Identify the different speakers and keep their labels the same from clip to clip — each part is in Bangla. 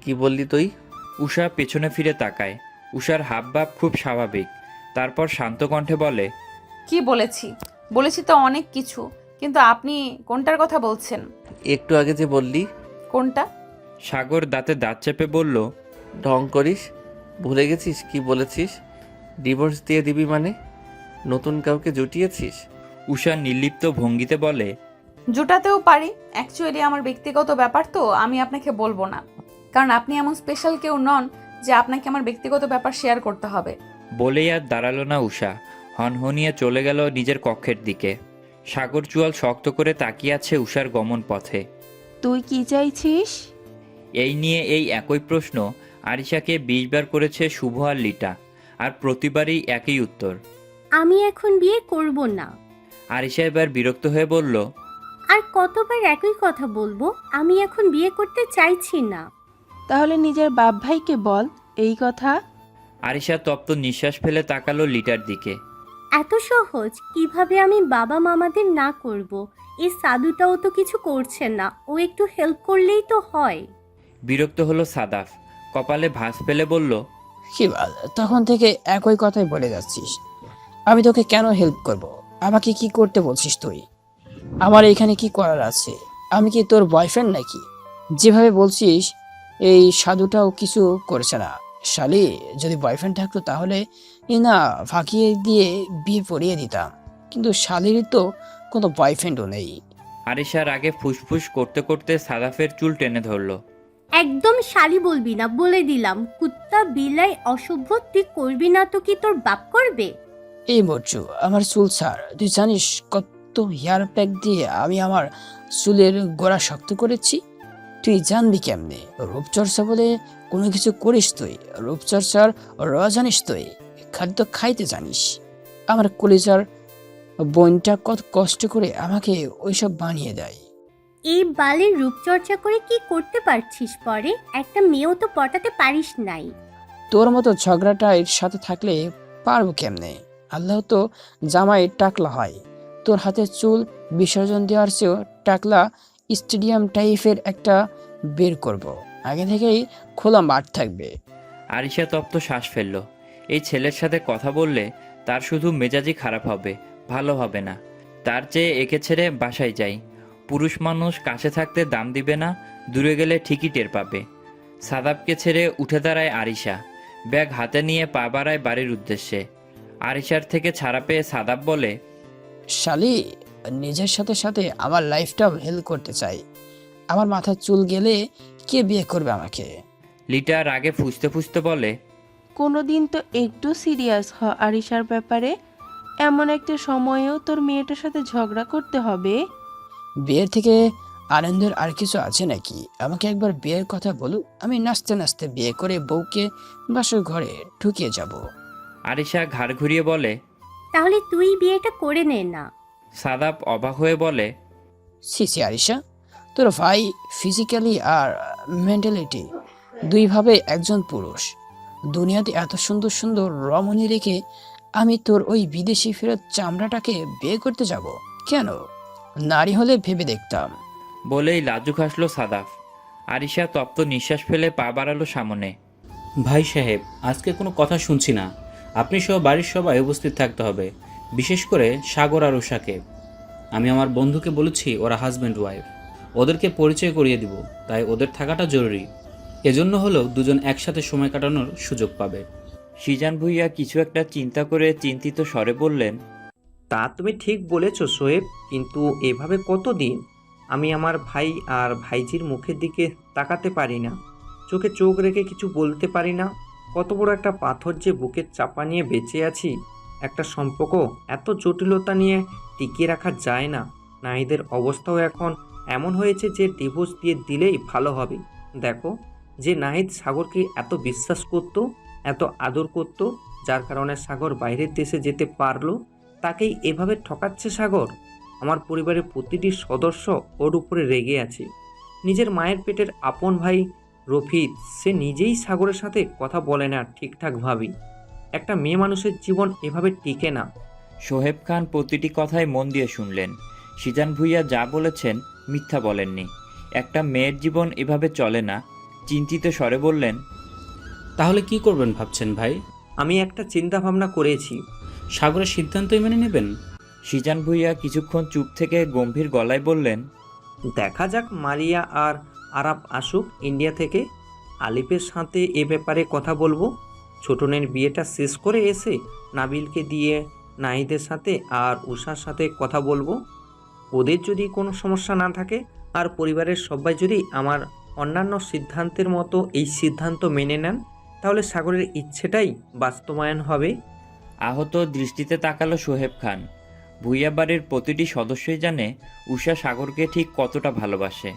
Speaker 1: কি বললি তুই?
Speaker 2: উষা পেছনে ফিরে তাকায়। উষার হাবভাব খুব স্বাভাবিক। তারপর শান্ত কণ্ঠে বলে,
Speaker 3: কি বলেছি? বলেছি তো অনেক কিছু, কিন্তু আপনি কোনটার কথা বলছেন?
Speaker 1: একটু আগে যে বললি।
Speaker 3: কোনটা?
Speaker 2: সাগর দাঁতে দাঁত চেপে বলল,
Speaker 1: ঢং করিস? ভুলে গেছিস কি বলেছিস? ডিভোর্স দিয়ে দিবি মানে? নতুন কাউকে জুটিয়েছিস?
Speaker 2: উষা নির্লিপ্ত ভঙ্গিতে বলে,
Speaker 3: জোটাতেও পারি। অ্যাকচুয়ালি আমার ব্যক্তিগত ব্যাপার তো আমি আপনাকে বলবো না, কারণ আপনি এমন স্পেশাল কেউ নন যে আপনাকে আমার ব্যক্তিগত ব্যাপার শেয়ার করতে হবে।
Speaker 2: বলেই আর দাঁড়ালো না উষা। হনহনিয়ে চলে গেল নিজের কক্ষের দিকে। সাগর চুয়াল শক্ত করে তাকিয়ে আছে উষার গমন পথে।
Speaker 4: তুই কি চাইছিস?
Speaker 2: এই নিয়ে এই একই প্রশ্ন আরিশাকে 20 বার করেছে শুভ আর লিটা, আর প্রতিবারই একই উত্তর।
Speaker 5: আমি এখন বিয়ে করব না।
Speaker 2: আরিশা এবার বিরক্ত হয়ে বলল,
Speaker 5: আর কতবার একই কথা বলবো? আমি এখন বিয়ে করতে চাইছি না।
Speaker 4: তাহলে নিজের বাপ ভাইকে বল এই কথা।
Speaker 2: আরিশা তপ্ত নিঃশ্বাস ফেলে তাকালো লিটার দিকে।
Speaker 5: এত সহজ কিভাবে আমি বাবা মামাদের না করব? এই সাধুটাও তো কিছু করছে না, ও একটু হেল্প করলেই তো হয়।
Speaker 2: বিরক্ত হলো সাদাফ। কপালে ভাঁজ ফেলে বলল,
Speaker 6: শিবাল, তখন থেকে একই কথাই বলে যাচ্ছিস। আমি তোকে কেন হেল্প করব? আমাকে কি করতে বলছিস তুই? আমার এখানে কি করার আছে? আমি কি তোর বয়ফ্রেন্ড নাকি? যেভাবে বলছিস এই সাধুটাও কিছু করছে না। শালি, যদি বয়ফ্রেন্ড থাকতো তাহলে না ফাঁকিয়ে দিয়ে বিয়ে পড়িয়ে দিতাম, কিন্তু শালির তো কোনো বয়ফ্রেন্ডও নেই।
Speaker 2: আরিশার আগে ফুসফুস করতে করতে সাদাফের চুল টেনে ধরল।
Speaker 5: একদম শালি বলবি না, বলে দিলাম। কুত্তা বিলাই অসভ্য, তুই করবি না তো কি তোর বাপ করবে?
Speaker 6: এই বচ্চু, আমার চুল ছাড়। তুই জানিস কত হেয়ার প্যাক দিয়ে আমি আমার চুলের গোড়া শক্ত করেছি? তুই জানবি কেমনে? রূপচর্চা বলে কোনো কিছু করিস তুই? রূপচর্চার র জানিস তুই? খাদ্য খাইতে জানিস? আমার কলিজার বোনটা কত কষ্ট করে আমাকে ওইসব বানিয়ে দেয়।
Speaker 5: এই বালের রূপচর্চা করে কি করতে পারছিস পরে? একটা মেয়েও তো পটাতে পারিস নাই।
Speaker 6: তোর মতো ঝগড়াটার সাথে থাকলে পারবো কেমনে? আল্লাহ তো জামাই টাকলা হয়। তোর হাতে চুল বিসর্জন দেওয়ার চেয়েও টাকলা স্টেডিয়াম টাইপের একটা বের করব। আগে থেকেই খোলা মাঠ থাকবে।
Speaker 2: আরিশা তপ্ত শ্বাস ফেলল। এই ছেলের সাথে কথা বললে তার শুধু মেজাজই খারাপ হবে, ভালো হবে না। তার চেয়ে একে ছেড়ে বাসায় যাই। পুরুষ মানুষ কাছে থাকতে দাম দিবে না, দূরে গেলে ঠিকই টের পাবে। সাদাবকে ছেড়ে উঠে দাঁড়ায় আরিশা। ব্যাগ হাতে নিয়ে পা বাড়ায় বাড়ির উদ্দেশ্যে। আরিশার থেকে ছাড়া পেয়ে সাদাব বলে,
Speaker 6: শালি, নিজের সাথে সাথে আমার লাইফটাও হেল্প করতে চাই। আমার মাথার চুল গেলে কে বিয়ে করবে আমাকে?
Speaker 2: লিটা রাগে ফুঁসতে ফুঁসতে বলে,
Speaker 4: কোনোদিন তো একটু সিরিয়াস হ আরিশার ব্যাপারে। এমন একটা সময়েও তোর মেয়েটার সাথে ঝগড়া করতে হবে?
Speaker 6: বিয়ের থেকে আনন্দের আর কিছু আছে নাকি? আমাকে একবার বিয়ের কথা বলুক, আমি নাচতে নাচতে বিয়ে করে বউকে বাসর ঘরে ঢুকিয়ে যাব।
Speaker 2: আরিশা ঘাড় ঘুরিয়ে বলে।
Speaker 5: তাহলে তুই বিয়েটা করে নে না।
Speaker 2: সাদাব অবাক হয়ে বলে,
Speaker 6: সি আরিশা, তোর ভাই ফিজিক্যালি আর মেন্টালিটি দুইভাবে একজন পুরুষ। দুনিয়াতে এত সুন্দর সুন্দর রমণী রেখে আমি তোর ওই বিদেশি ফেরত চামড়াটাকে বিয়ে করতে যাব কেন? নারী হলে ভেবে দেখতাম।
Speaker 2: বলেই লাজুক হাসলো সাদাফ। আরিশা তপ্ত নিঃশ্বাস ফেলে পা বাড়ালো সামনে।
Speaker 7: ভাই সাহেব, আজকে কোনো কথা শুনছি না। আপনি সহ বাড়ির সবাই উপস্থিত থাকতে হবে, বিশেষ করে সাগর আর উষাকে। আমি আমার বন্ধুকে বলেছি ওরা হাজব্যান্ড ওয়াইফ, ওদেরকে পরিচয় করিয়ে দিব, তাই ওদের থাকাটা জরুরি। এজন্য হলেও দুজন একসাথে সময় কাটানোর সুযোগ পাবে।
Speaker 2: সিজান ভুইয়া কিছু একটা চিন্তা করে চিন্তিত স্বরে বললেন,
Speaker 8: তা তুমি ঠিক বলেছ সোয়েব, কিন্তু এভাবে কতদিন? আমি আমার ভাই আর ভাইজির মুখের দিকে তাকাতে পারি না, চোখে চোখ রেখে কিছু বলতে পারি না। কত বড় একটা পাথর যে বুকের চাপা নিয়ে বেঁচে আছি। একটা সম্পর্ক এত জটিলতা নিয়ে টিকিয়ে রাখা যায় না। নাহিদের অবস্থাও এখন এমন হয়েছে যে ডিভোর্স দিয়ে দিলেই ভালো হবে। দেখো, যে নাহিদ সাগরকে এত বিশ্বাস করত, এত আদর করত, যার কারণে সাগর বাইরের দেশে যেতে পারলো, তাকেই এভাবে ঠকাচ্ছে সাগর। আমার পরিবারের প্রতিটি সদস্য ওর উপরে রেগে আছে। নিজের মায়ের পেটের আপন ভাই রফিদ, সে নিজেই সাগরের সাথে কথা বলে না ঠিকঠাকভাবেই। একটা মেয়ে মানুষের জীবন এভাবে টিকে না।
Speaker 2: সোহেব খান প্রতিটি কথায় মন দিয়ে শুনলেন। সিজান ভুইয়া যা বলেছেন মিথ্যা বলেননি। একটা মেয়ের জীবন এভাবে চলে না। চিন্তিত স্বরে বললেন,
Speaker 7: তাহলে কি করবেন ভাবছেন ভাই?
Speaker 8: আমি একটা চিন্তা ভাবনা করেছি।
Speaker 7: সাগরের সিদ্ধান্তই মেনে নেবেন?
Speaker 2: সিজান ভুইয়া কিছুক্ষণ চুপ থেকে গম্ভীর গলায় বললেন,
Speaker 8: দেখা যাক মারিয়া আর আরাব আসুক ইন্ডিয়া থেকে। আলিফের সাথে এ ব্যাপারে কথা বলবো। ছোটনের বিয়েটা শেষ করে এসে নাবিলকে দিয়ে নাহিদের সাথে আর উষার সাথে কথা বলবো। ওদের যদি কোনো সমস্যা না থাকে আর পরিবারের সবাই যদি আমার অন্যান্য সিদ্ধান্তের মতো এই সিদ্ধান্ত মেনে নেন, তাহলে সাগরের ইচ্ছেটাই বাস্তবায়ন হবে।
Speaker 2: আহত দৃষ্টিতে তাকালো সোহেব খান। ভুইয়া বাড়ির প্রতিটি সদস্যই জানে উষা সাগরকে ঠিক কতটা ভালোবাসে।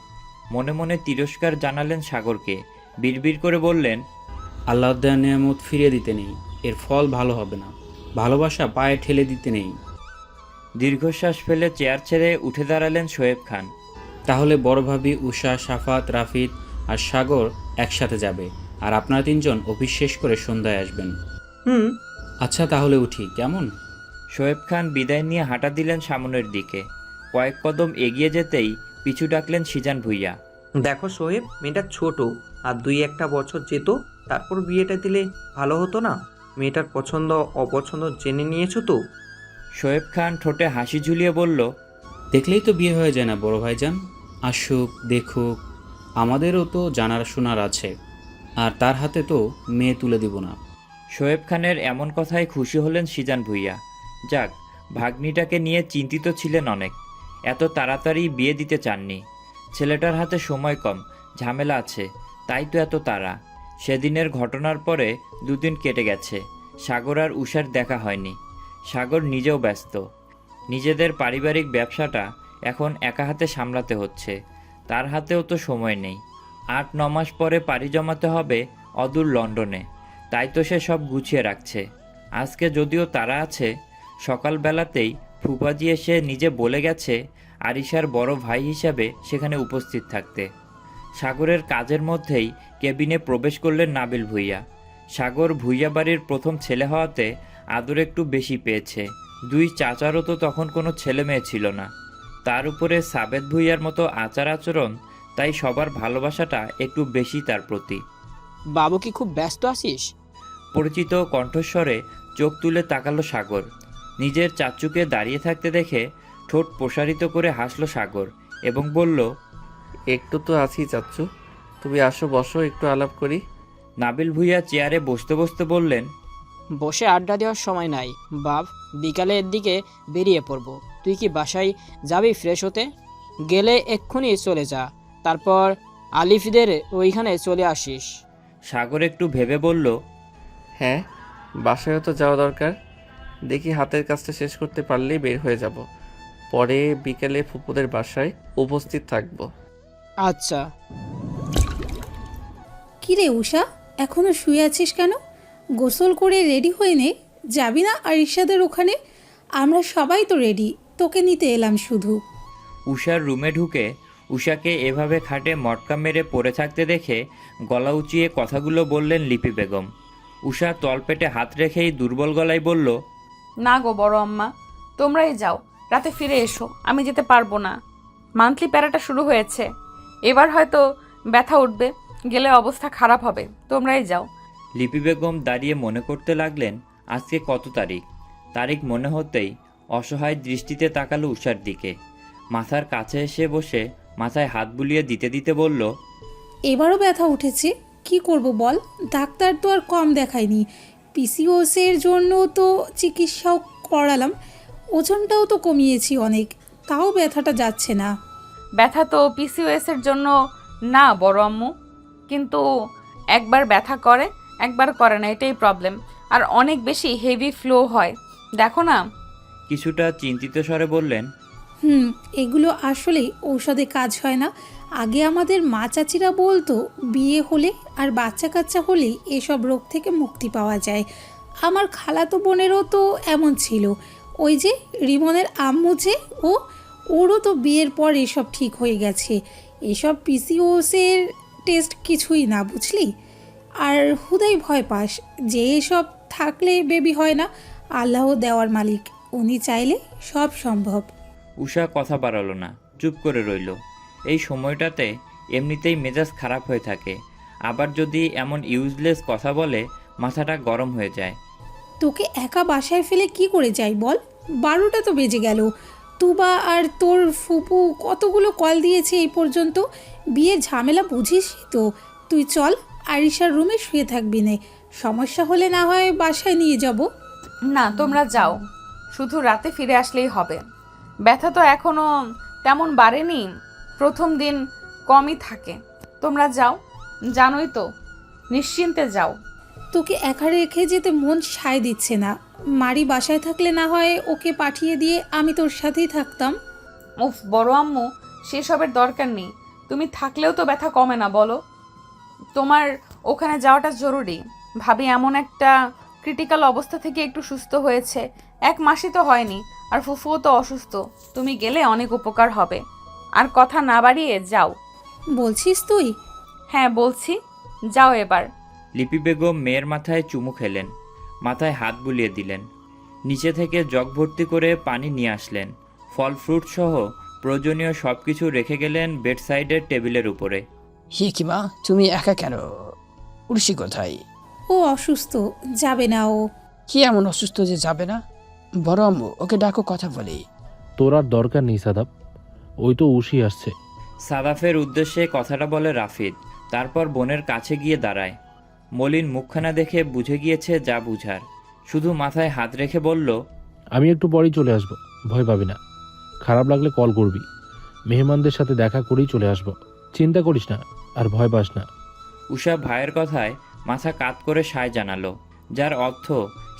Speaker 2: মনে মনে তিরস্কার জানালেন সাগরকে, বিড়বিড় করে বললেন,
Speaker 7: আল্লাহ দেওয়া নিয়ামত ফিরিয়ে দিতে নেই, এর ফল ভালো হবে না। ভালোবাসা পায়ে ঠেলে দিতে নেই।
Speaker 2: দীর্ঘশ্বাস ফেলে চেয়ার ছেড়ে উঠে দাঁড়ালেন সোহেব খান।
Speaker 7: তাহলে বড় ভাবি, উষা, সাফাত, রাফিদ আর সাগর একসাথে যাবে, আর আপনারা তিনজন অফিস শেষ করে সন্ধ্যায় আসবেন।
Speaker 8: হুম।
Speaker 7: আচ্ছা তাহলে উঠি, কেমন?
Speaker 2: সোহেব খান বিদায় নিয়ে হাঁটা দিলেন সামনের দিকে। কয়েক কদম এগিয়ে যেতেই পিছু ডাকলেন সিজান ভুইয়া।
Speaker 8: দেখো সোহেব, মেয়েটা ছোট, আর 2-1 বছর যেত, তারপর বিয়েটা দিলে ভালো হতো না? মেয়েটার পছন্দ অপছন্দ জেনে নিয়েছো তো?
Speaker 2: সোহেব খান ঠোঁটে হাসি ঝুলিয়ে বলল,
Speaker 7: দেখলেই তো বিয়ে হয়ে যায় না বড় ভাইজান? আসুক, দেখুক, আমাদেরও তো জানার শোনার আছে, আর তার হাতে তো মেয়ে তুলে দিব না।
Speaker 2: সোহেব খানের এমন কথায় খুশি হলেন সিজান ভুইয়া। যাক, ভাগ্নিটাকে নিয়ে চিন্তিত ছিলেন অনেক। এত তাড়াতাড়ি বিয়ে দিতে চাননি। ছেলেটার হাতে সময় কম, ঝামেলা আছে, তাই তো এত তাড়া। সেদিনের ঘটনার পরে 2 দিন কেটে গেছে, সাগর আর উষার দেখা হয়নি। সাগর নিজেও ব্যস্ত। নিজেদের পারিবারিক ব্যবসাটা এখন একা হাতে সামলাতে হচ্ছে। তার হাতেও তো সময় নেই। 8-9 মাস পরে পাড়ি জমাতে হবে অদূর লন্ডনে। তাই তো সে সব গুছিয়ে রাখছে। আজকে যদিও তারা আছে, সকালবেলাতেই ফুফাজি এসে নিজে বলে গেছে আরিশার বড় ভাই হিসাবে সেখানে উপস্থিত থাকতে। সাগরের কাজের মধ্যেই কেবিনে প্রবেশ করলেন নাবিল ভুইয়া। সাগর ভুইয়া বাড়ির প্রথম ছেলে হওয়াতে আদর একটু বেশি পেয়েছে। 2 চাচারও তো তখন কোনো ছেলে মেয়ে ছিল না। তার উপরে সাবেদ ভুইয়ার মতো আচার আচরণ, তাই সবার ভালোবাসাটা একটু বেশি তার প্রতি।
Speaker 6: বাবু কি খুব ব্যস্ত আছিস?
Speaker 2: পরিচিত কণ্ঠস্বরে চোখ তুলে তাকালো সাগর। নিজের চাচুকে দাঁড়িয়ে থাকতে দেখে ঠোঁট প্রসারিত করে হাসল সাগর এবং বলল,
Speaker 1: একটু তো আছি চাচ্চু, তুমি আসো, বসো, একটু আলাপ করি।
Speaker 2: নাবিল ভুইয়া চেয়ারে বসতে বসতে বললেন,
Speaker 6: বসে আড্ডা দেওয়ার সময় নাই বাপ, বিকালের দিকে বেরিয়ে পড়বো। তুই কি বাসায় যাবি ফ্রেশ হতে? গেলে এক্ষুনি চলে যা, তারপর আলিফদের ওইখানে চলে আসিস।
Speaker 2: সাগর একটু ভেবে বলল,
Speaker 1: হ্যাঁ, বাসায়ও তো যাওয়া দরকার। দেখি হাতের কাজটা শেষ করতে পারলেই বের হয়ে যাব। পরে বিকেলে ফুপুদের বাসায় উপস্থিত থাকব।
Speaker 6: আচ্ছা।
Speaker 9: কিরে উষা, এখনো শুয়ে আছিস কেন? গোসল করে রেডি হয়ে নে, যাবি না আরিশাদের ওখানে? আমরা সবাই তো রেডি, তোকে নিতে এলাম শুধু।
Speaker 2: উষার রুমে ঢুকে উষাকে এভাবে খাটে মটকা মেরে পড়ে থাকতে দেখে গলা উঁচিয়ে কথাগুলো বললেন লিপি বেগম। উষা তলপেটে হাত রেখেই দুর্বল গলায় বলল,
Speaker 3: না গো বড় আম্মা, তোমরাই যাও, রাতে ফিরে এসো, আমি যেতে পারবো না। মান্থলি প্যারাটা শুরু হয়েছে, এবার হয়তো ব্যথা উঠবে, গেলে অবস্থা খারাপ হবে, তোমরাই যাও।
Speaker 2: লিপি বেগম দাঁড়িয়ে মনে করতে লাগলেন আজকে কত তারিখ। তারিখ মনে হতেই অসহায় দৃষ্টিতে তাকালো উষার দিকে। মাথার কাছে এসে বসে মাথায় হাত বুলিয়ে দিতে দিতে বলল,
Speaker 9: এবারও ব্যথা উঠেছে, কি করব বল? ডাক্তার তো আর কম দেখায়নি, পিসিওসের জন্য তো চিকিৎসাও করালাম, ওজনটাও তো কমিয়েছি অনেক, তাও ব্যথাটা যাচ্ছে না।
Speaker 3: ব্যথা তো পিসিওএসের জন্য না বড় আম্মু, কিন্তু একবার ব্যথা করে একবার করে না, এটাই প্রবলেম। আর অনেক বেশি হেভি ফ্লো হয়, দেখো না।
Speaker 2: কিছুটা চিন্তিত স্বরে বললেন,
Speaker 9: এগুলো আসলেই ঔষধে কাজ হয় না। আগে আমাদের মা চাচিরা বলতো বিয়ে হলে আর বাচ্চা কাচ্চা হলেই এসব রোগ থেকে মুক্তি পাওয়া যায়। আমার খালাতো বোনেরও তো এমন ছিল, ওই যে রিমনের আম্মু যে, ওরও তো বিয়ের পর এসব ঠিক হয়ে গেছে। এসব পিসিওসের টেস্ট কিছুই না, বুঝলি? আর হুদাই ভয় পাস যে এসব থাকলে বেবি হয় না। আল্লাহ দেওয়ার মালিক, উনি চাইলে সব সম্ভব।
Speaker 2: উষা কথা বাড়ালো না, চুপ করে রইল। এই সময়টাতে এমনিতেই মেজাজ খারাপ হয়ে থাকে, আবার যদি এমন ইউজলেস কথা বলে মাথাটা গরম হয়ে যায়।
Speaker 9: তোকে একা বাসায় ফেলে কি করে যাই বল? 12টা তো বেজে গেল। তুবা আর তোর ফুপু কতগুলো কল দিয়েছে এই পর্যন্ত। বিয়ের ঝামেলা বুঝিস তো। তুই চল, আরিশার রুমে শুয়ে থাকবি নে। সমস্যা হলে না হয় বাসায় নিয়ে যাব।
Speaker 3: না, তোমরা যাও, শুধু রাতে ফিরে আসলেই হবে। ব্যথা তো এখনো তেমন বাড়েনি, প্রথম দিন কমই থাকে। তোমরা যাও, জানোই তো, নিশ্চিন্তে যাও।
Speaker 9: তোকে একা রেখে যেতে মন সায় দিচ্ছে না। মারি বাসায় থাকলে না হয় ওকে পাঠিয়ে দিয়ে আমি তোর সাথেই থাকতাম।
Speaker 3: উফ বড় আম্মু, সেসবের দরকার নেই। তুমি থাকলেও তো ব্যথা কমে না বলো। তোমার ওখানে যাওয়াটা জরুরি। ভাবি এমন একটা ক্রিটিক্যাল অবস্থা থেকে একটু সুস্থ হয়েছে, 1 মাসই তো হয়নি, আর ফুফুও তো অসুস্থ। তুমি গেলে অনেক উপকার হবে। আর কথা না বাড়িয়ে যাও।
Speaker 9: বলছিস তুই?
Speaker 3: হ্যাঁ বলছি, যাও এবার।
Speaker 2: লিপি বেগম মেয়ের মাথায় চুমু খেলেন, মাথায় হাত বুলিয়ে দিলেন, নিচে থেকে জগ ভর্তি করে পানি নিয়ে আসলেন, ফল ফ্রুট সহ প্রয়োজনীয় সব কিছু রেখে গেলেন বেডসাইডের টেবিলের উপরে।
Speaker 6: হি কি মা, তুমি একা কেন? উর্ষি কোথায়?
Speaker 9: ও অসুস্থ, যাবে না ও।
Speaker 6: কি এমন অসুস্থ যে যাবে না? বড় আম্মু, ওকে ডাকো, কথা বলি।
Speaker 10: তোর আর দরকার নেই সাদাব, ওই তো উশি আসছে।
Speaker 2: সাদাফের উদ্দেশ্যে কথাটা বলে রাফিদ, তারপর বোনের কাছে গিয়ে দাঁড়ায়। মলিন মুখখানা দেখে বুঝে গিয়েছে যা বুঝার, শুধু মাথায় হাত রেখে বলল,
Speaker 10: আমি একটু পরেই চলে আসব, ভয় পাবি না। খারাপ লাগলে কল করবি, মেহমানদের সাথে দেখা করেই চলে আসব। চিন্তা করিস না, আর ভয় পাস না।
Speaker 2: উষা ভাইয়ের কথায় মাথা কাত করে সায় জানালো, যার অর্থ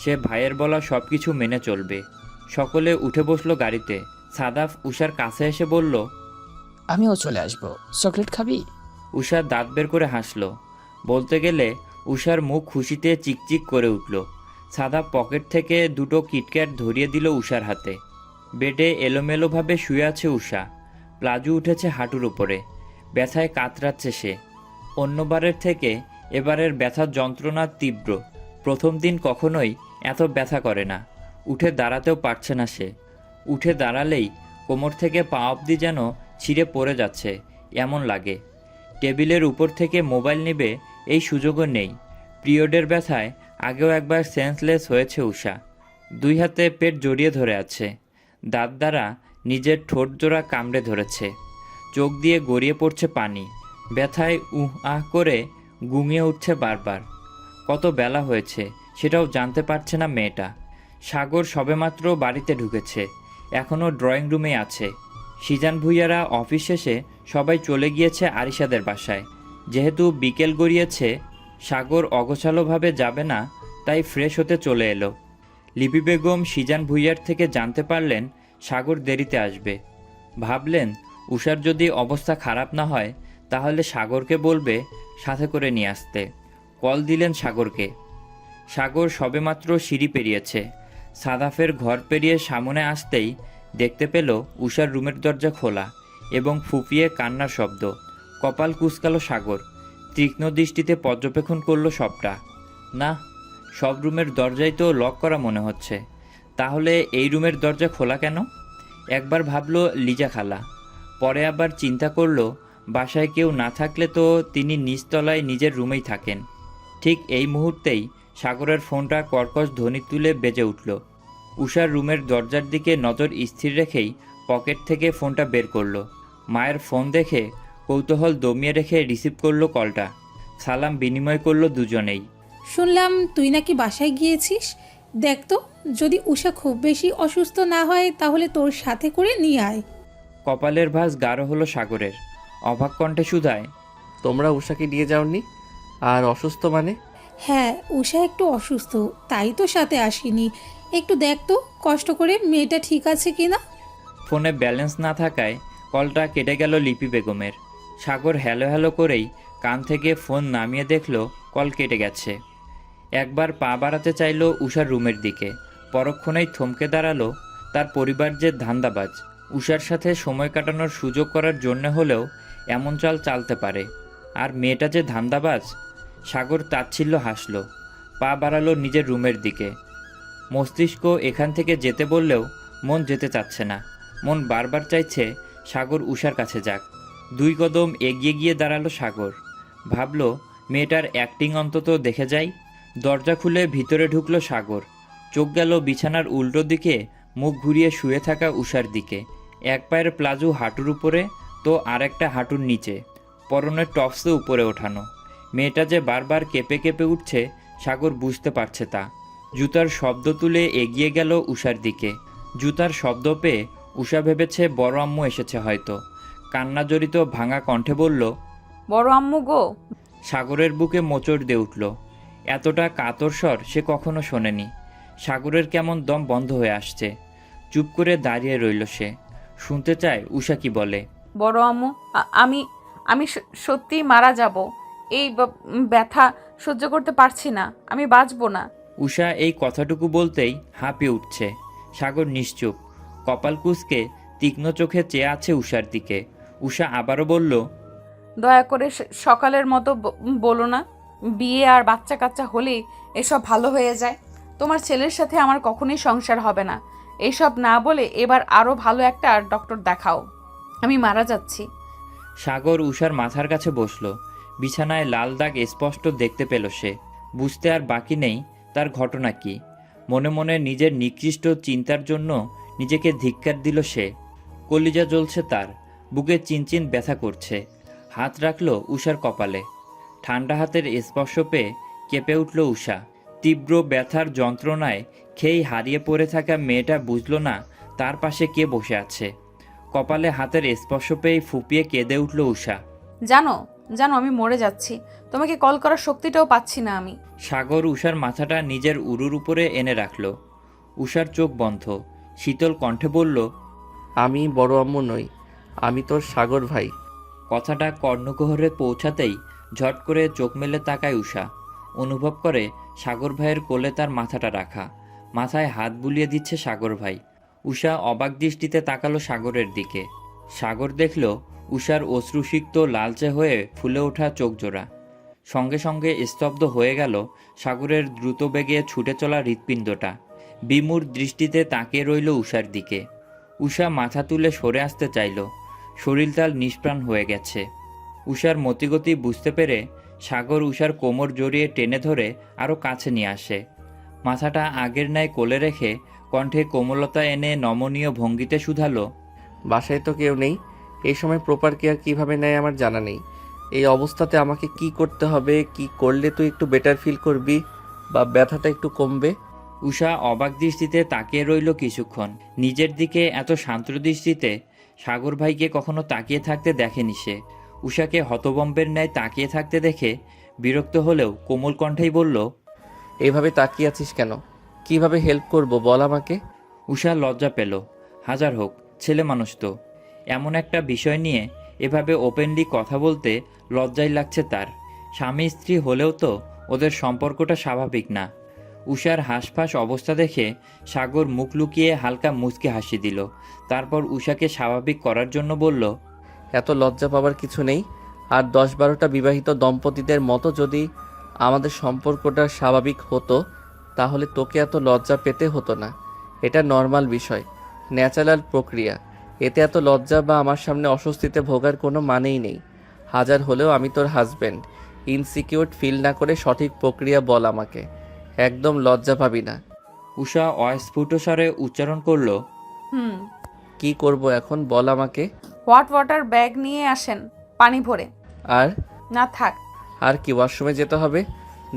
Speaker 2: সে ভাইয়ের বলা সব কিছু মেনে চলবে। সকলে উঠে বসলো গাড়িতে। সাদাফ উষার কাছে এসে বলল,
Speaker 6: আমিও চলে আসব। চকলেট খাবি?
Speaker 2: উষা দাঁত বের করে হাসল। বলতে গেলে উষার মুখ খুশিতে চিকচিক করে উঠল। সাদাফ পকেট থেকে 2টো কিটক্যাট ধরিয়ে দিল উষার হাতে। বেডে এলোমেলোভাবে শুয়ে আছে উষা, প্লাজু উঠেছে হাঁটুর উপরে, ব্যথায় কাতরাচ্ছে সে। অন্যবারের থেকে এবারের ব্যথার যন্ত্রণা তীব্র। প্রথম দিন কখনোই এত ব্যথা করে না। উঠে দাঁড়াতেও পারছে না সে। উঠে দাঁড়ালেই কোমর থেকে পা অবধি যেন ছিঁড়ে পড়ে যাচ্ছে এমন লাগে। টেবিলের উপর থেকে মোবাইল নেবে এই সুযোগও নেই। পিরিয়ডের ব্যথায় আগেও একবার সেন্সলেস হয়েছে উষা। 2 হাতে পেট জড়িয়ে ধরে আছে, দাঁত দ্বারা নিজের ঠোঁট জোড়া কামড়ে ধরেছে, চোখ দিয়ে গড়িয়ে পড়ছে পানি, ব্যথায় উহ আহ করে গুঙিয়ে উঠছে বারবার। কত বেলা হয়েছে সেটাও জানতে পারছে না মেয়েটা। সাগর সবেমাত্র বাড়িতে ঢুকেছে, এখনও ড্রয়িং রুমে আছে। সিজান ভুইয়ারা অফিস শেষে সবাই চলে গিয়েছে আরিশাদের বাসায়। যেহেতু বিকেল গড়িয়েছে, সাগর অগোছালোভাবে যাবে না, তাই ফ্রেশ হতে চলে এলো। লিপি বেগম সিজান ভুইয়ার থেকে জানতে পারলেন সাগর দেরিতে আসবে। ভাবলেন উষার যদি অবস্থা খারাপ না হয় তাহলে সাগরকে বলবে সাথে করে নিয়ে আসতে। কল দিলেন সাগরকে। সাগর সবেমাত্র সিঁড়ি পেরিয়েছে। সাদাফের ঘর পেরিয়ে সামনে আসতেই দেখতে পেল উষার রুমের দরজা খোলা এবং ফুপিয়ে কান্নার শব্দ। কপাল কুঁচকালো সাগর, তীক্ষ্ণ দৃষ্টিতে পর্যবেক্ষণ করলো সবটা। না, সব রুমের দরজাই তো লক করা মনে হচ্ছে। তাহলে এই রুমের দরজা খোলা কেন? একবার ভাবলো লিজা খালা, পরে আবার চিন্তা করলো বাসায় কেউ না থাকলে তো তিনি নিচতলায় নিজের রুমেই থাকেন। ঠিক এই মুহূর্তেই সাগরের ফোনটা কর্কশ ধ্বনি তুলে বেজে উঠল। উষার রুমের দরজার দিকে নজর স্থির রেখেই পকেট থেকে ফোনটা বের করলো। মায়ের ফোন দেখে কৌতূহল দমিয়ে রেখে রিসিভ করলো কলটা। সালাম বিনিময় করলো দুজনেই।
Speaker 9: শুনলাম তুই নাকি বাসায় গিয়েছিস। দেখ তো, যদি উষা খুব বেশি অসুস্থ না হয় তাহলে তোর সাথে করে নিয়ে আয়।
Speaker 2: কপালের ভাঁজ গাঢ় হলো সাগরের। অবাক কণ্ঠে শুধায়,
Speaker 1: তোমরা উষাকে নিয়ে যাওনি? আর অসুস্থ মানে?
Speaker 9: হ্যাঁ, উষা একটু অসুস্থ, তাই তো সাথে আসিনি। একটু দেখ তো কষ্ট করে মেয়েটা ঠিক আছে কিনা।
Speaker 2: ফোনে ব্যালেন্স না থাকায় কলটা কেটে গেল লিপি বেগমের। সাগর হ্যালো হ্যালো করেই কান থেকে ফোন নামিয়ে দেখলো কল কেটে গেছে। একবার পা বাড়াতে চাইল উষার রুমের দিকে, পরক্ষণেই থমকে দাঁড়ালো। তার পরিবার যে ধান্দাবাজ, উষার সাথে সময় কাটানোর সুযোগ করার জন্য হলেও এমন চাল চালতে পারে। আর মেয়েটা যে ধান্দাবাজ। সাগর তাচ্ছিল্য হাসল, পা বাড়ালো নিজের রুমের দিকে। মস্তিষ্ক এখান থেকে যেতে বললেও মন যেতে চাচ্ছে না। মন বারবার চাইছে সাগর উষার কাছে যাক। 2 কদম এগিয়ে গিয়ে দাঁড়ালো সাগর। ভাবল মেয়েটার অ্যাক্টিং অন্তত দেখে যাই। দরজা খুলে ভিতরে ঢুকলো সাগর। চোখ গেল বিছানার উল্টো দিকে মুখ ঘুরিয়ে শুয়ে থাকা উষার দিকে। এক পায়ের প্লাজো হাঁটুর উপরে তো আরেকটা হাঁটুর নিচে, পরনের টপসও উপরে ওঠানো। মেয়েটা যে বারবার কেঁপে কেঁপে উঠছে সাগর বুঝতে পারছে তা। জুতার শব্দ তুলে এগিয়ে গেল উষার দিকে। জুতার শব্দ পেয়ে উষা ভেবেছে বড় আম্মু এসেছে হয়তো। কান্নাজড়িত ভাঙা কণ্ঠে বলল,
Speaker 3: বড় আম্মু গো।
Speaker 2: সাগরের বুকে মোচড় দিয়ে উঠল। এতটা কাতর স্বর সে কখনো শোনেনি। সাগরের কেমন দম বন্ধ হয়ে আসছে। চুপ করে দাঁড়িয়ে রইল সে। শুনতে চায় উষা কি বলে।
Speaker 3: বড় আম্মু, আমি আমি সত্যিই মারা যাব। এই ব্যথা সহ্য করতে পারছি না, আমি বাঁচবো না।
Speaker 2: উষা এই কথাটুকু বলতেই হাঁপিয়ে উঠছে। সাগর নিশ্চুপ, কপাল কুঁচকে তীক্ষ্ণ চোখে চেয়ে আছে উষার দিকে। উষা আবারও বলল,
Speaker 3: দয়া করে সকালের মতো বলো না। বিয়ে আর বাচ্চা কাচ্চা হলেই এসব ভালো হয়ে যায়। তোমার ছেলের সাথে আমার কখনোই সংসার হবে না। এইসব না বলে এবার আরও ভালো একটা ডক্টর দেখাও, আমি মারা যাচ্ছি।
Speaker 2: সাগর উষার মাথার কাছে বসলো। বিছানায় লাল দাগ স্পষ্ট দেখতে পেল সে। বুঝতে আর বাকি নেই তার ঘটনা কি। মনে মনে নিজের নিকৃষ্ট চিন্তার জন্য নিজেকে ধিক্কার দিল সে। কলিজা জ্বলছে তার, বুকে চিনচিন ব্যথা করছে। হাত রাখল উষার কপালে। ঠান্ডা হাতের স্পর্শ পেয়ে কেঁপে উঠল উষা। তীব্র ব্যথার যন্ত্রণায় খেই হারিয়ে পড়ে থাকা মেয়েটা বুঝল না তার পাশে কে বসে আছে। কপালে হাতের স্পর্শ পেয়ে ফুপিয়ে কেঁদে উঠল উষা।
Speaker 3: জানো জানো আমি মরে যাচ্ছি, তোমাকে কল করার শক্তিটাও পাচ্ছি না আমি।
Speaker 2: সাগর উষার মাথাটা নিজের উরুর উপরে এনে রাখল। উষার চোখ বন্ধ, শীতল কণ্ঠে বলল,
Speaker 1: আমি বড় আম্মু নই, আমি তোর সাগর ভাই।
Speaker 2: কথাটা কর্ণকুহরে পৌঁছাতেই ঝট করে চোখ মেলে তাকায় উষা। অনুভব করে সাগর ভাইয়ের কোলে তার মাথাটা রাখা। মাথায় হাত বুলিয়ে দিচ্ছে সাগর ভাই। উষা অবাক দৃষ্টিতে তাকালো সাগরের দিকে। সাগর দেখল উষার অশ্রুসিক্ত লালচে হয়ে ফুলে ওঠা চোখ জোড়া। সঙ্গে সঙ্গে স্তব্ধ হয়ে গেল সাগরের দ্রুত বেগে ছুটে চলা হৃৎপিণ্ডটা। বিমূঢ় দৃষ্টিতে তাকিয়ে রইল উষার দিকে। উষা মাথা তুলে সরে আসতে চাইল। শরীরটাল নিষ্প্রাণ হয়ে গেছে। উষার মতিগতি বুঝতে পেরে সাগর উষার কোমর জড়িয়ে টেনে ধরে আরও কাছে নিয়ে আসে। মাথাটা আগের ন্যায় কোলে রেখে কণ্ঠে কোমলতা এনে নমনীয় ভঙ্গিতে শুধালো,
Speaker 1: বাসায় তো কেউ নেই, এই সময় প্রপার কেয়ার কীভাবে নেয় আমার জানা নেই। এই অবস্থাতে আমাকে কি করতে হবে, কি করলে তুই একটু বেটার ফিল করবি বা ব্যথাটা একটু কমবে?
Speaker 2: উষা অবাক দৃষ্টিতে তাকিয়ে রইল কিছুক্ষণ। নিজের দিকে এত শান্ত দৃষ্টিতে সাগর ভাইকে কখনো তাকিয়ে থাকতে দেখেনি সে। উষাকে হতবম্বের ন্যায় তাকিয়ে থাকতে দেখে বিরক্ত হলেও কোমল কণ্ঠেই বলল,
Speaker 1: এইভাবে তাকিয়ে আছিস কেন? কিভাবে হেল্প করব বল আমাকে।
Speaker 2: উষা লজ্জা পেল। হাজার হোক ছেলে মানুষ তো, এমন একটা বিষয় নিয়ে এভাবে ওপেনলি কথা বলতে লজ্জাই লাগছে তার। স্বামী স্ত্রী হলেও তো ওদের সম্পর্কটা স্বাভাবিক না। উষার হাঁসফাঁস অবস্থা দেখে সাগর মুখ লুকিয়ে হালকা মুচকি হাসি দিল। তারপর উষাকে স্বাভাবিক করার জন্য বলল,
Speaker 1: এত লজ্জা পাওয়ার কিছু নেই। আর 10-12টা বিবাহিত দম্পতিদের মতো যদি আমাদের সম্পর্কটা স্বাভাবিক হতো তাহলে তোকে এত লজ্জা পেতে হতো না। এটা নর্মাল বিষয়, ন্যাচারাল প্রক্রিয়া। এতে এত লজ্জা বা আমার সামনে অস্বস্তিতে ভোগার কোনো মানেই নেই। হাজার হলেও আমি তোর হাজব্যান্ড। ইনসিকিউর ফিল না করে সঠিক প্রক্রিয়া বল আমাকে, একদম লজ্জা পাবি না।
Speaker 2: উষা অস্ফুট স্বরে উচ্চারণ করল,
Speaker 1: কি করব এখন বল আমাকে।
Speaker 3: ওয়াটার ব্যাগ নিয়ে আসেন, পানি ভরে।
Speaker 1: আর
Speaker 3: না থাক।
Speaker 1: আর কি, ওয়াশরুমে যেতে হবে,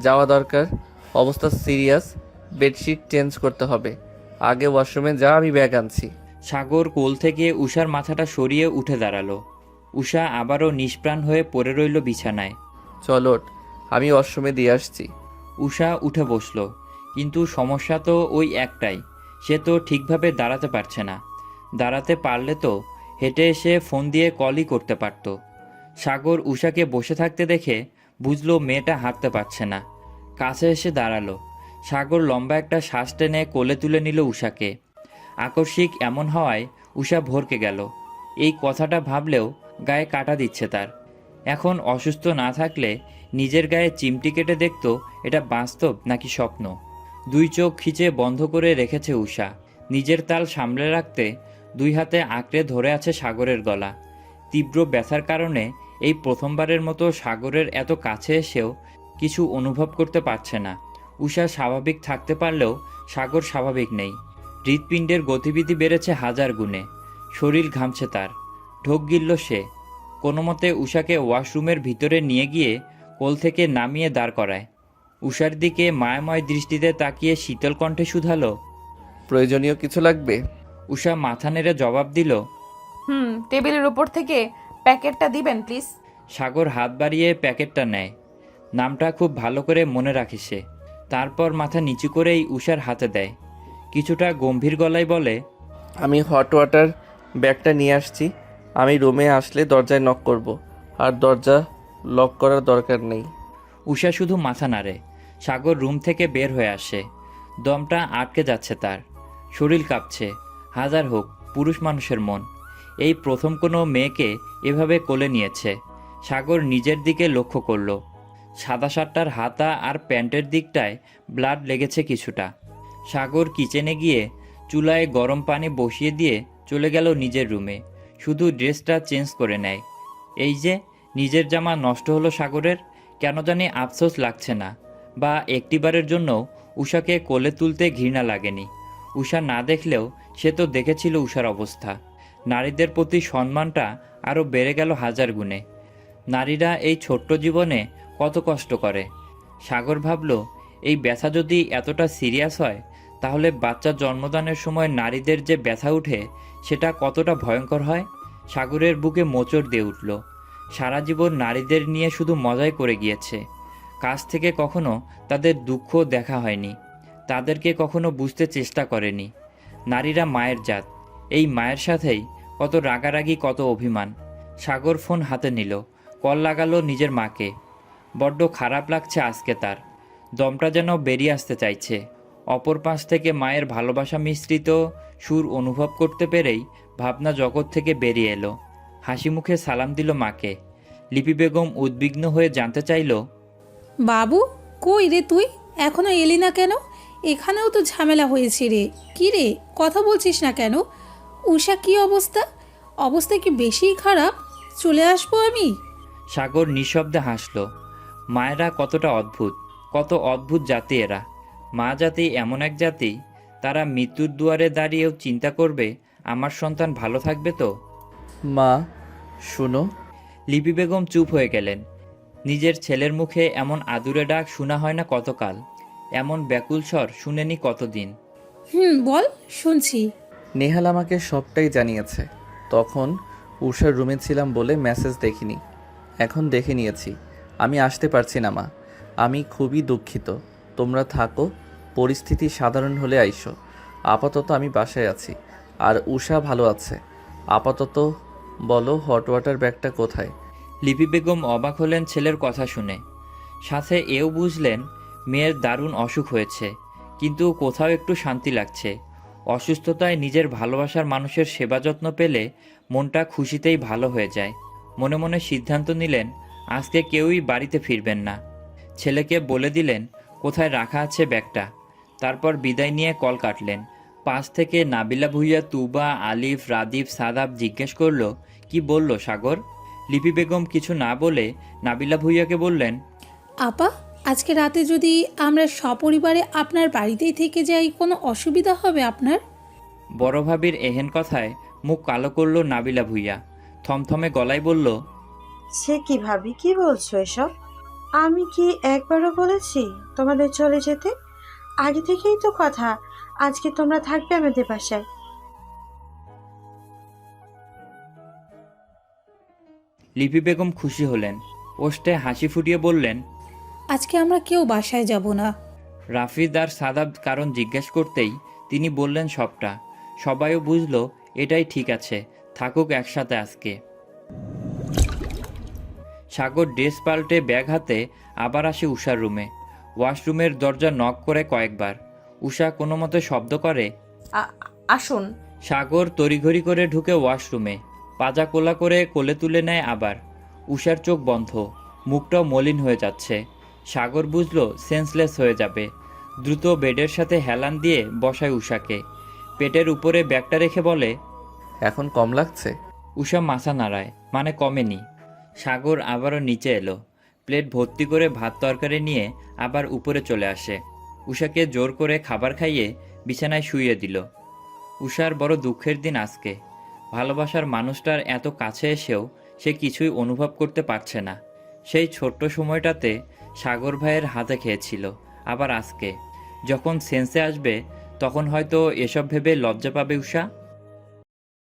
Speaker 1: যাওয়া দরকার, অবস্থা সিরিয়াস, বেডশিট চেঞ্জ করতে হবে। আগে ওয়াশরুমে যা, আমি ব্যাগ আনছি।
Speaker 2: সাগর কোল থেকে উষার মাথাটা সরিয়ে উঠে দাঁড়ালো। উষা আবারও নিষ্প্রাণ হয়ে পড়ে রইল বিছানায়।
Speaker 1: চল ওঠ, আমি ওয়াশরুমে দিয়ে আসছি।
Speaker 2: উষা উঠে বসল, কিন্তু সমস্যা তো ওই একটাই, সে তো ঠিকভাবে দাঁড়াতে পারছে না। দাঁড়াতে পারলে তো হেঁটে এসে ফোন দিয়ে কলই করতে পারত। সাগর উষাকে বসে থাকতে দেখে বুঝলো মেয়েটা হাঁটতে পারছে না। কাছে এসে দাঁড়ালো। সাগর লম্বা একটা শ্বাস টেনে কোলে তুলে নিল উষাকে। আকস্মিক এমন হওয়ায় উষা ভরকে গেল। এই কথাটা ভাবলেও গায়ে কাটা দিচ্ছে তার। এখন অসুস্থ না থাকলে নিজের গায়ে চিমটি কেটে দেখত এটা বাস্তব নাকি স্বপ্ন। দুই চোখ খিচে বন্ধ করে রেখেছে উষা। নিজের তাল সামলে রাখতে দুই হাতে আঁকড়ে ধরে আছে সাগরের গলা। তীব্র ব্যথার কারণে এই প্রথমবারের মতো সাগরের এত কাছে এসেও কিছু অনুভব করতে পারছে না। উষা স্বাভাবিক থাকতে পারলেও সাগর স্বাভাবিক নেই। হৃৎপিণ্ডের গতিবিধি বেড়েছে 1000 গুণে। শরীর ঘামছে তার, ঢোক গিলল সে। কোনো মতে উষাকে ওয়াশরুমের ভিতরে নিয়ে গিয়ে কোল থেকে নামিয়ে দাঁড় করায়। উষার দিকে মায়াময় দৃষ্টিতে তাকিয়ে শীতল কণ্ঠে শুধালো,
Speaker 1: প্রয়োজনীয় কিছু লাগবে?
Speaker 2: উষা মাথা নেড়ে জবাব দিল,
Speaker 3: টেবিলের উপর থেকে প্যাকেটটা দিবেন প্লিজ।
Speaker 2: সাগর হাত বাড়িয়ে প্যাকেটটা নেয়। নামটা খুব ভালো করে মনে রাখে সে। তারপর মাথা নিচু করেই উষার হাতে দেয়। কিছুটা গম্ভীর গলায় বলে,
Speaker 1: আমি হট ওয়াটার ব্যাগটা নিয়ে আসছি। আমি রুমে আসলে দরজায় নক করব, আর দরজা লক করার দরকার নেই।
Speaker 2: উষা শুধু মাথা নাড়ে। সাগর রুম থেকে বের হয়ে আসে। দমটা আটকে যাচ্ছে তার, শরীর কাঁপছে। হাজার হোক পুরুষ মানুষের মন, এই প্রথম কোনো মেয়েকে এভাবে কোলে নিয়েছে। সাগর নিজের দিকে লক্ষ্য করল। সাদা শার্টটার হাতা আর প্যান্টের দিকটায় ব্লাড লেগেছে কিছুটা। সাগর কিচেনে গিয়ে চুলায় গরম পানি বসিয়ে দিয়ে চলে গেল নিজের রুমে। শুধু ড্রেসটা চেঞ্জ করে নেয়। এই যে নিজের জামা নষ্ট হলো সাগরের, কেন জানি আফসোস লাগছে না, বা একটিবারের জন্য উষাকে কোলে তুলতে ঘৃণা লাগেনি। উষা না দেখলেও সে তো দেখেছিল উষার অবস্থা। নারীদের প্রতি সম্মানটা আরও বেড়ে গেল 1000 গুণে। নারীরা এই ছোট্ট জীবনে কত কষ্ট করে। সাগর ভাবল, এই ব্যথা যদি এতটা সিরিয়াস হয়, তাহলে বাচ্চা জন্মদানের সময় নারীদের যে ব্যথা উঠে সেটা কতটা ভয়ঙ্কর হয়। সাগরের বুকে মোচড় দিয়ে উঠল। সারা জীবন নারীদের নিয়ে শুধু মজাই করে গিয়েছে। কাছ থেকে কখনো তাদের দুঃখ দেখা হয়নি, তাদেরকে কখনো বুঝতে চেষ্টা করেনি। নারীরা মায়ের জাত, এই মায়ের সাথেই কত রাগারাগি, কত অভিমান। সাগর ফোন হাতে নিল, কল লাগালো নিজের মাকে। বড্ড খারাপ লাগছে আজকে তার, দমটা যেন বেরিয়ে আসতে চাইছে। অপর পাশ থেকে মায়ের ভালোবাসা মিশ্রিত সুর অনুভব করতে পেরেই ভাবনা জগৎ থেকে বেরিয়ে এলো। হাসি মুখে সালাম দিল মাকে। লিপি বেগম উদ্বিগ্ন হয়ে জানতে চাইল,
Speaker 9: বাবু কই রে তুই, এখনো এলি না কেন? এখানেও তো ঝামেলা হয়েছে রে। কি রে, কথা বলছিস না কেন? উষা কি অবস্থা? অবস্থা কি বেশিই খারাপ? চলে আসবো আমি?
Speaker 2: সাগর নিঃশব্দে হাসল। মায়েরা কতটা অদ্ভুত, কত অদ্ভুত জাতি এরা। মা জাতি এমন এক জাতি, তারা মৃত্যুর দুয়ারে দাঁড়িয়েও চিন্তা করবে আমার সন্তান ভালো থাকবে তো।
Speaker 1: মা শুনো।
Speaker 2: লিপি বেগম চুপ হয়ে গেলেন। নিজের ছেলের মুখে এমন আদুরে ডাক শোনা হয় না কতকাল, এমন ব্যাকুল স্বর শুনেনি কতদিন।
Speaker 9: বল, শুনছি।
Speaker 1: নেহাল আমাকে সবটাই জানিয়েছে। তখন উষার রুমে ছিলাম বলে মেসেজ দেখিনি, এখন দেখে নিয়েছি। আমি আসতে পারছি না মা, আমি খুবই দুঃখিত। তোমরা থাকো, পরিস্থিতি সাধারণ হলে আইসো। আপাতত আমি বাসায় আছি, আর উষা ভালো আছে। আপাতত বলো হট ওয়াটার ব্যাগটা কোথায়?
Speaker 2: লিপি বেগম অবাক হলেন ছেলের কথা শুনে। সাথে এও বুঝলেন মেয়ের দারুণ অসুখ হয়েছে, কিন্তু কোথাও একটু শান্তি লাগছে। অসুস্থতায় নিজের ভালোবাসার মানুষের সেবা যত্ন পেলে মনটা খুশিতেই ভালো হয়ে যায়। মনে মনে সিদ্ধান্ত নিলেন আজকে কেউই বাড়িতে ফিরবেন না। ছেলেকে বলে দিলেন কোথায় রাখা আছে ব্যাগটা। তারপর বিদায় নিয়ে কল কাটলেন। পাশ থেকে নাবিলা ভুইয়া, তুবা, আলিফ, রাদীপ, সাদাব জিজ্ঞেস করলো, কি বলল সাগর? লিপি বেগম কিছু না বলে নাবিলা ভুইয়াকে বললেন,
Speaker 9: আপা, আজকে রাতে যদি আমরা সপরিবারে আপনার বাড়িতেই থেকে যাই, কোনো অসুবিধা হবে আপনার?
Speaker 2: বড় ভাবির এহেন কথায় মুখ কালো করল নাবিলা ভুইয়া। থমথমে গলায় বলল,
Speaker 11: সে কি ভাবি, কি বলছো এসব? আমি কি একবারও বলেছি তোমাদের চলে যেতে? আগে থেকেই তো কথা, আজকে তোমরা থাকবে আমাদের বাসায়।
Speaker 2: লিপি বেগম খুশি হলেন, ওষ্ঠে হাসি ফুটিয়ে বললেন,
Speaker 9: আজকে আমরা কেউ বাসায় যাব না।
Speaker 2: রাফিদ আর সাদাব কারণ জিজ্ঞেস করতেই তিনি বললেন সবটা। সবাইও বুঝল এটাই ঠিক আছে, থাকুক একসাথে আজকে। সাগর ড্রেস পাল্টে ব্যাগ হাতে আবার আসে উষার রুমে। ওয়াশরুমের দরজা নক করে কয়েকবার। উষা কোনো মতে শব্দ করে,
Speaker 3: আসুন।
Speaker 2: সাগর তড়িঘড়ি করে ঢুকে ওয়াশরুমে, পাজা কোলা করে কোলে তুলে নেয় আবার। উষার চোখ বন্ধ, মুখটাও মলিন হয়ে যাচ্ছে। সাগর বুঝল সেন্সলেস হয়ে যাবে। দ্রুত বেডের সাথে হেলান দিয়ে বসায় উষাকে। পেটের উপরে ব্যাগটা রেখে বলে,
Speaker 1: এখন কম লাগছে?
Speaker 2: উষা মাথা নাড়ায়, মানে কমেনি। সাগর আবারও নিচে এলো, প্লেট ভর্তি করে ভাত তরকারি নিয়ে আবার উপরে চলে আসে। উষাকে জোর করে খাবার খাইয়ে বিছানায় শুইয়ে দিল। উষার বড় দুঃখের দিন আজকে। ভালোবাসার মানুষটার এত কাছে এসেও সে কিছুই অনুভব করতে পারছে না। সেই ছোট্ট সময়টাতে সাগর ভাইয়ের হাতে খেয়েছিল, আবার আজকে যখন সেন্সে আসবে তখন হয়তো এসব ভেবে লজ্জা পাবে উষা।